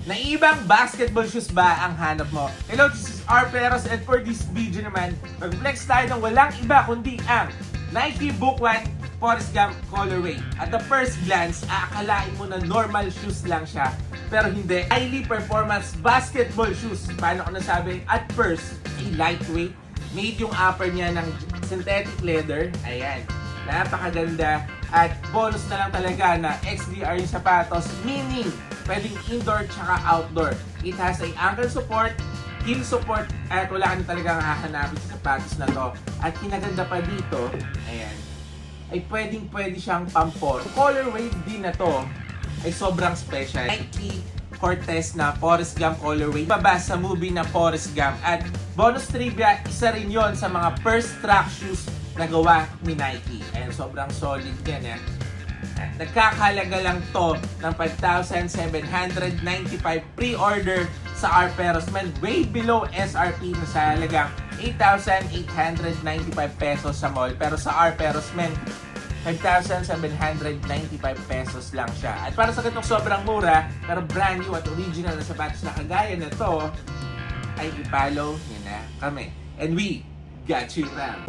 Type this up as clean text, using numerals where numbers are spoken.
Naibang basketball shoes ba ang hanap mo? Hello, this is R. Peros and for this video naman, mag-flex tayo ng walang iba kundi ang Nike Book 1 Forrest Gump Colorway. At the first glance, aakalain mo na normal shoes lang siya. Pero hindi, highly performance basketball shoes. Paano ko nasabi? At first, lightweight. Made yung upper niya ng synthetic leather. Ayan, napakaganda. At bonus na lang talaga na XDR yung sapatos, meaning pwedeng indoor tsaka outdoor. It has a ankle support, heel support, at wala ka na talagang hahanapin sa sapatos na to. At kinaganda pa dito, ayan, ay pwede siyang pampor. Colorway din na to ay sobrang special. Nike Cortez na Forrest Gump colorway. Baba sa movie na Forrest Gump. At bonus trivia, isa rin yon sa mga first track shoes na gawa ni Nike. Ayan, sobrang solid yan. Nagkakahalaga lang to ng 5,795 pre-order sa Arperos Man. Way below SRP na sa halagang 8,895 pesos sa mall. Pero sa Arperos Man, 5,795 pesos lang siya. At para sa ganitong sobrang mura, pero brand new at original na sapatos na kagaya na to, ay i-follow nyo na kami. And we got you fam.